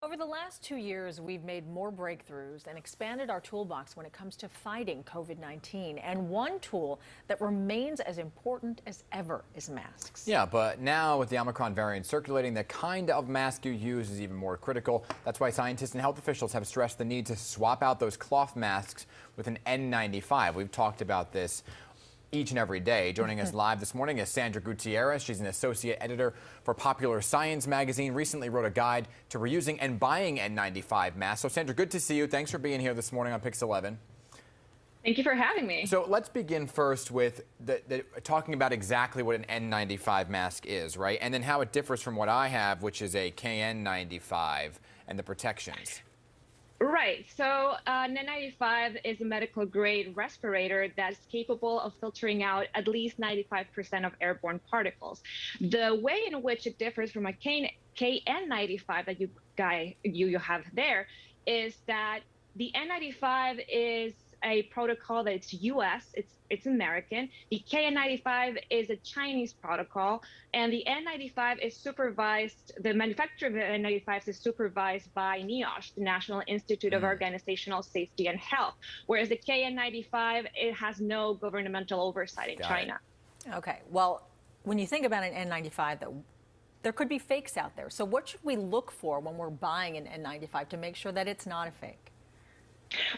Over the last 2 years, we've made more breakthroughs and expanded our toolbox when it comes to fighting COVID-19. And one tool that remains as important as ever is masks. Yeah, but now with the Omicron variant circulating, the kind of mask you use is even more critical. That's why scientists and health officials have stressed the need to swap out those cloth masks with an N95. We've talked about this each and every day. Joining us live this morning is Sandra Gutierrez. She's an associate editor for Popular Science magazine. Recently wrote a guide to reusing and buying N95 masks. So Sandra, good to see you. Thanks for being here this morning on Pix 11. Thank you for having me. So let's begin first with talking about exactly what an N95 mask is, right? And then how it differs from what I have, which is a KN95 and the protections. Right. So N95 is a medical grade respirator that's capable of filtering out at least 95% of airborne particles. The way in which it differs from a KN95 that you have there is that the N95 is a protocol that's US, it's American. The KN95 is a Chinese protocol, and the N95 is supervised, the manufacture of the N95 is supervised by NIOSH, the National Institute of Organizational Safety and Health, whereas the KN95, it has no governmental oversight in China. Okay, well, when you think about an N95, though, there could be fakes out there. So what should we look for when we're buying an N95 to make sure that it's not a fake?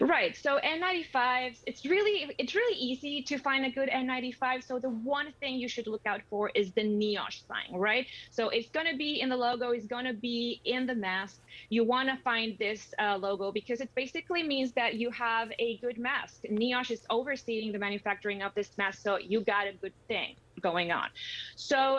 Right. So N95s, it's really easy to find a good N95. So the one thing you should look out for is the NIOSH sign, right? So it's going to be in the logo, it's going to be in the mask. You want to find this logo because it basically means that you have a good mask. NIOSH is overseeing the manufacturing of this mask, so you got a good thing going on. So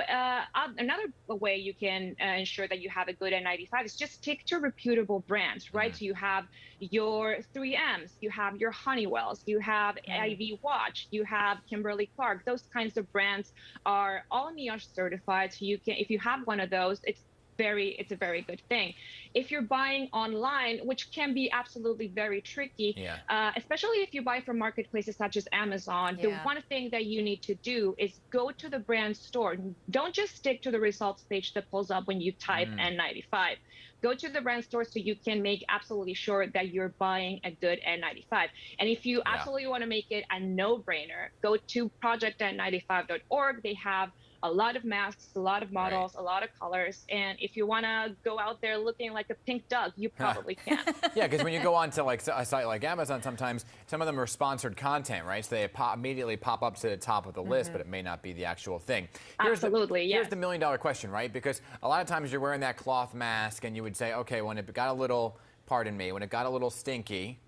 another way you can ensure that you have a good N95 is just stick to reputable brands, right? So you have your 3Ms, you have your Honeywells, you have IV Watch, you have Kimberly-Clark. Those kinds of brands are all NIOSH certified. So you can, if you have one of those, it's a very good thing. If you're buying online, which can be absolutely very tricky, especially if you buy from marketplaces such as Amazon, the one thing that you need to do is go to the brand store. Don't just stick to the results page that pulls up when you type N95. Go to the brand store so you can make absolutely sure that you're buying a good N95. And if you absolutely want to make it a no-brainer, go to projectn95.org. They have a lot of masks, a lot of models, a lot of colors. And if you want to go out there looking like a pink duck, you probably can. Yeah, because when you go on to like a site like Amazon, sometimes some of them are sponsored content, right? So they immediately pop up to the top of the list, but it may not be the actual thing. Here's the million-dollar question, right? Because a lot of times you're wearing that cloth mask and you would say, okay, when it got a little, pardon me, when it got a little stinky,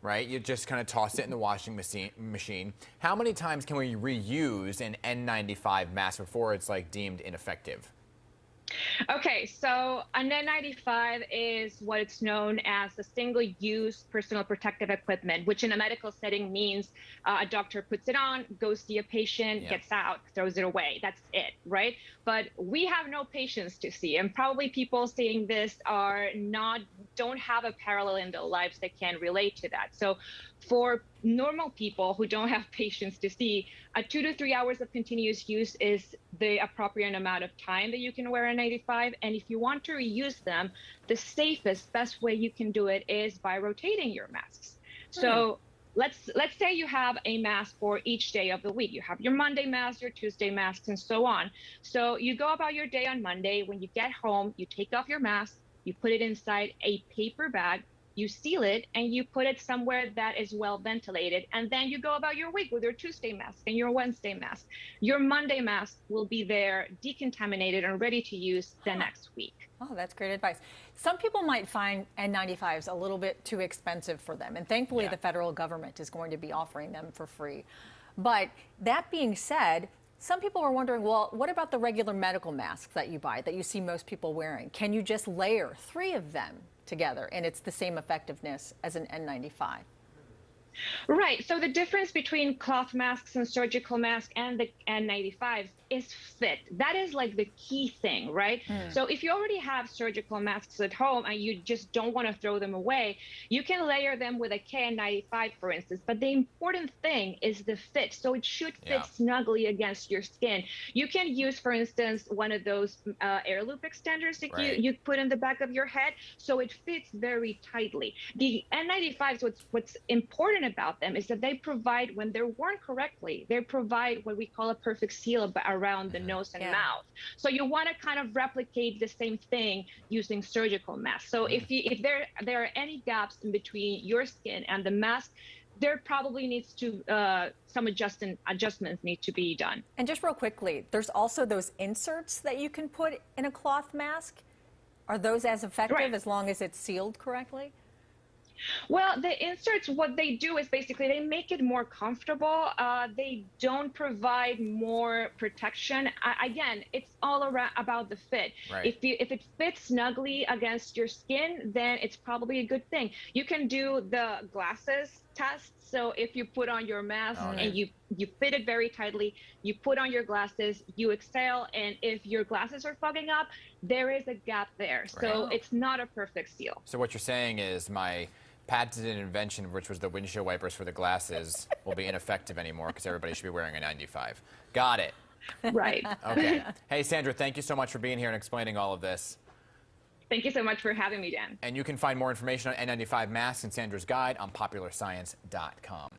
right? You just kind of toss it in the washing machine. How many times can we reuse an N95 mask before it's like deemed ineffective? Okay, so an N95 is what it's known as a single-use personal protective equipment, which in a medical setting means a doctor puts it on, goes see a patient, gets out, throws it away. That's it, right? But we have no patients to see, and probably people seeing this don't have a parallel in their lives that can relate to that. So for normal people who don't have patients to see, 2 to 3 hours of continuous use is the appropriate amount of time that you can wear an N95. And if you want to reuse them, the safest, best way you can do it is by rotating your masks. So let's say you have a mask for each day of the week. You have your Monday mask, your Tuesday masks, and so on. So you go about your day on Monday. When you get home, you take off your mask, you put it inside a paper bag, you seal it, and you put it somewhere that is well ventilated. And then you go about your week with your Tuesday mask and your Wednesday mask. Your Monday mask will be there, decontaminated and ready to use the next week. Oh, that's great advice. Some people might find N95s a little bit too expensive for them. And thankfully, the federal government is going to be offering them for free. But that being said, some people are wondering, well, what about the regular medical masks that you buy, that you see most people wearing? Can you just layer 3 of them together and it's the same effectiveness as an N95? Right. So the difference between cloth masks and surgical masks and the N95 is fit. That is like the key thing, right? So if you already have surgical masks at home and you just don't want to throw them away, you can layer them with a KN95, for instance. But the important thing is the fit. So it should fit snugly against your skin. You can use, for instance, one of those air loop extenders that you put in the back of your head, so it fits very tightly. The N95s, what's important about them is that they provide, when they're worn correctly, they provide what we call a perfect seal around the nose and mouth. So you want to kind of replicate the same thing using surgical masks. So if there are any gaps in between your skin and the mask, there probably needs to some adjustments need to be done. And just real quickly, there's also those inserts that you can put in a cloth mask. Are those as effective as long as it's sealed correctly? Well, the inserts, what they do is basically they make it more comfortable. They don't provide more protection. Again, it's all about the fit. If it fits snugly against your skin, then it's probably a good thing. You can do the glasses test. So if you put on your mask and you fit it very tightly, you put on your glasses, you exhale, and if your glasses are fogging up, there is a gap there. So it's not a perfect seal. So what you're saying is my patented invention, which was the windshield wipers for the glasses, will be ineffective anymore because everybody should be wearing a 95. Got it. Right. Okay. Hey, Sandra, thank you so much for being here and explaining all of this. Thank you so much for having me, Dan. And you can find more information on N95 masks and Sandra's guide on popularscience.com.